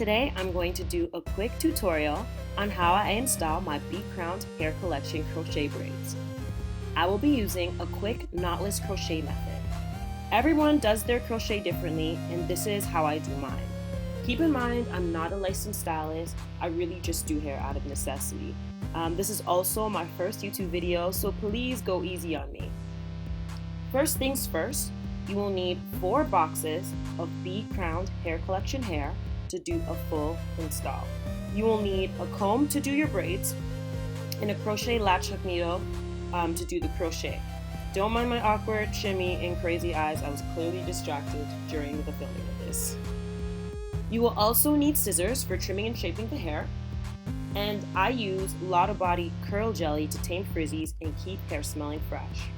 Today I'm going to do a quick tutorial on how I install my bee-crowned hair collection crochet braids. I will be using a quick knotless crochet method. Everyone does their crochet differently, and this is how I do mine. Keep in mind, I'm not a licensed stylist. I really just do hair out of necessity. This is also my first YouTube video, so please go easy on me. First things first, you will need 4 boxes of bee-crowned hair collection hair to do a full install. You will need a comb to do your braids and a crochet latch hook needle to do the crochet. Don't mind my awkward shimmy and crazy eyes. I was clearly distracted during the filming of this. You will also need scissors for trimming and shaping the hair, and I use Lotta Body curl jelly to tame frizzies and keep hair smelling fresh.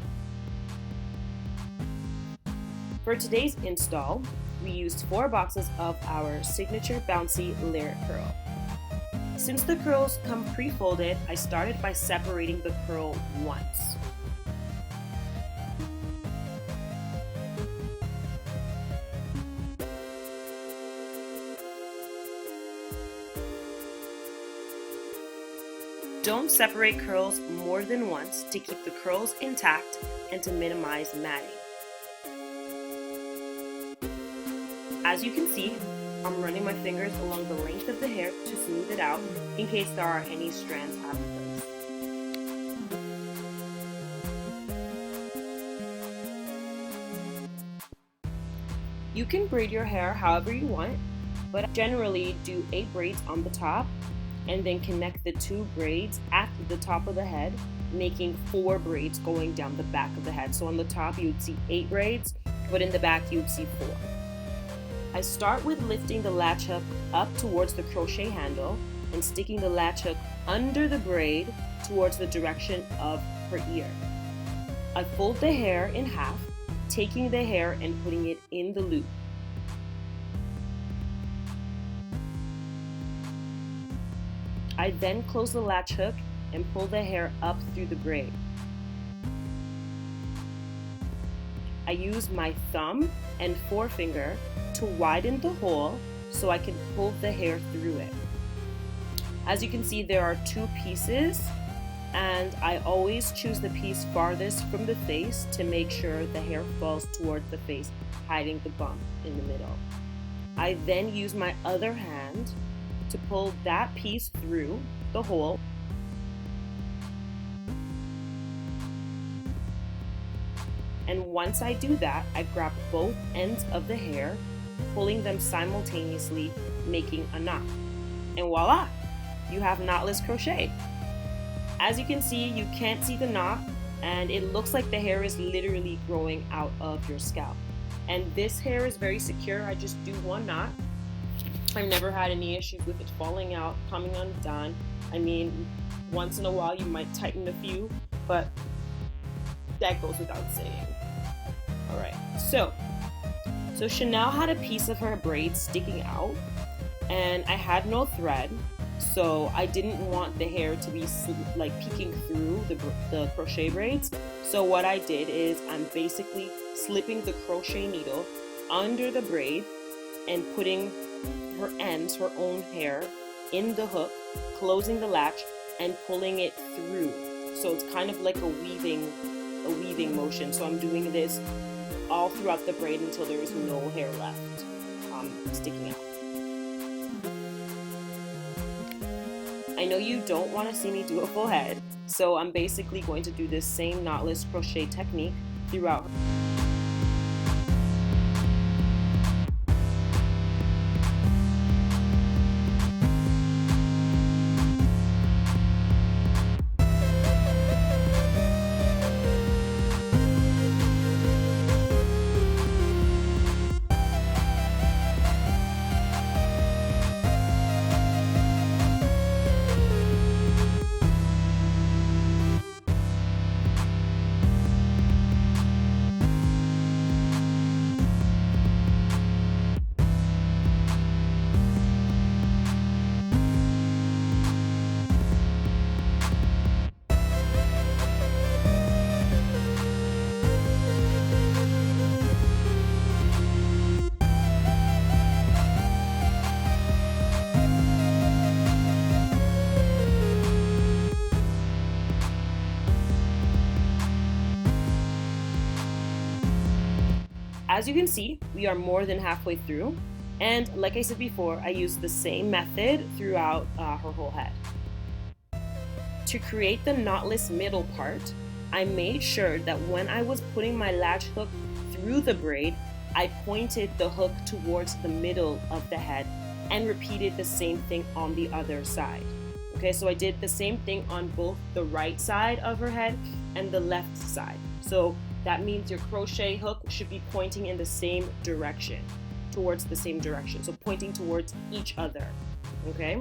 For today's install, we used 4 boxes of our signature bouncy lyric curl. Since the curls come pre-folded, I started by separating the curl once. Don't separate curls more than once to keep the curls intact and to minimize matting. As you can see, I'm running my fingers along the length of the hair to smooth it out in case there are any strands out of place. You can braid your hair however you want, but I generally do 8 braids on the top and then connect the 2 braids at the top of the head, making 4 braids going down the back of the head. So on the top you would see 8 braids, but in the back you would see 4. I start with lifting the latch hook up towards the crochet handle and sticking the latch hook under the braid towards the direction of her ear. I fold the hair in half, taking the hair and putting it in the loop. I then close the latch hook and pull the hair up through the braid. I use my thumb and forefinger to widen the hole so I can pull the hair through it. As you can see, there are 2 pieces, and I always choose the piece farthest from the face to make sure the hair falls toward the face, hiding the bump in the middle. I then use my other hand to pull that piece through the hole. And once I do that, I grab both ends of the hair, pulling them simultaneously, making a knot. And voila, you have knotless crochet. As you can see, you can't see the knot, and it looks like the hair is literally growing out of your scalp. And this hair is very secure. I just do 1 knot. I've never had any issues with it falling out, coming undone. I mean, once in a while you might tighten a few, but that goes without saying. Alright, so Chanel had a piece of her braid sticking out, and I had no thread, so I didn't want the hair to be like peeking through the crochet braids. So what I did is I'm basically slipping the crochet needle under the braid and putting her ends, her own hair, in the hook, closing the latch and pulling it through. So it's kind of like a weaving motion. So I'm doing this all throughout the braid until there is no hair left sticking out. I know you don't want to see me do a full head, so I'm basically going to do this same knotless crochet technique throughout. As you can see, we are more than halfway through. And like I said before, I used the same method throughout her whole head. To create the knotless middle part, I made sure that when I was putting my latch hook through the braid, I pointed the hook towards the middle of the head and repeated the same thing on the other side. Okay, so I did the same thing on both the right side of her head and the left side. So that means your crochet hook should be pointing in the same direction, towards the same direction. So pointing towards each other, okay?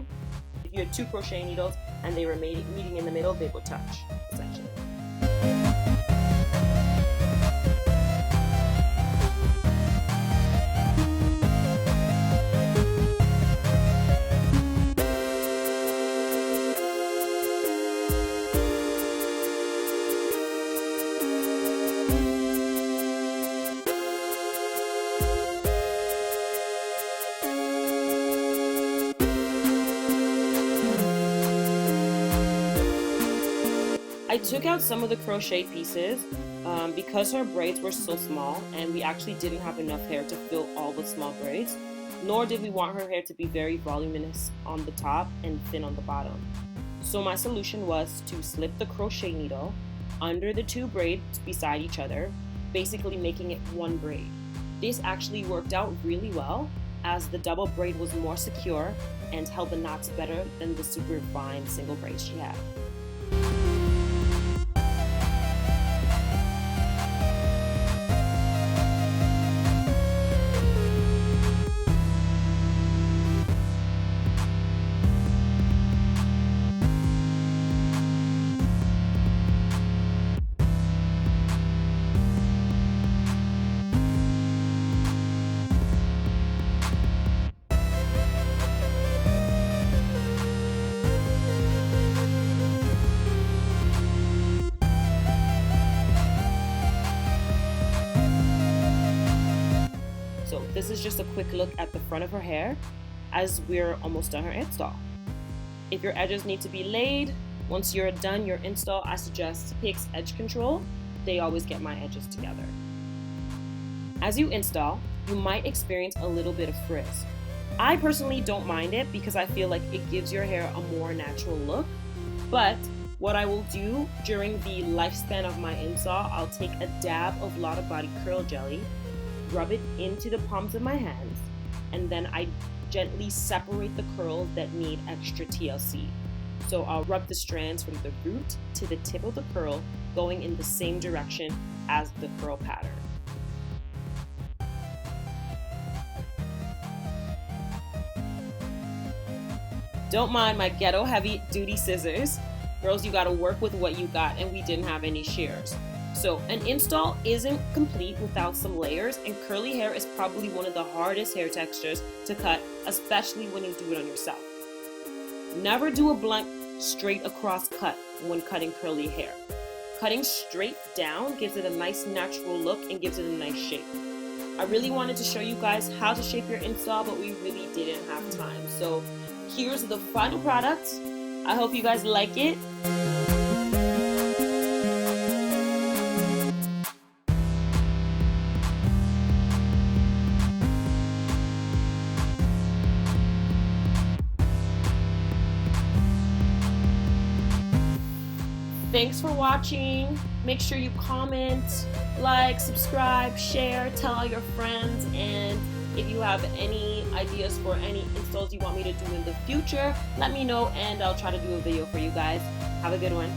If you had 2 crochet needles and they were meeting in the middle, they would touch, essentially. I took out some of the crochet pieces because her braids were so small and we actually didn't have enough hair to fill all the small braids, nor did we want her hair to be very voluminous on the top and thin on the bottom. So my solution was to slip the crochet needle under the 2 braids beside each other, basically making it 1 braid. This actually worked out really well as the double braid was more secure and held the knots better than the super fine single braid she had. So this is just a quick look at the front of her hair as we're almost done her install. If your edges need to be laid, once you're done your install, I suggest Pix Edge Control. They always get my edges together. As you install, you might experience a little bit of frizz. I personally don't mind it because I feel like it gives your hair a more natural look, but what I will do during the lifespan of my install, I'll take a dab of Lotta Body Curl Jelly, rub it into the palms of my hands, and then I gently separate the curls that need extra TLC. So I'll rub the strands from the root to the tip of the curl, going in the same direction as the curl pattern. Don't mind my ghetto heavy duty scissors. Girls, you gotta work with what you got, and we didn't have any shears. So an install isn't complete without some layers, and curly hair is probably one of the hardest hair textures to cut, especially when you do it on yourself. Never do a blunt straight across cut when cutting curly hair. Cutting straight down gives it a nice natural look and gives it a nice shape. I really wanted to show you guys how to shape your install, but we really didn't have time. So here's the final product. I hope you guys like it. Thanks for watching. Make sure you comment, like, subscribe, share, tell all your friends, and if you have any ideas for any installs you want me to do in the future, let me know and I'll try to do a video for you guys. Have a good one.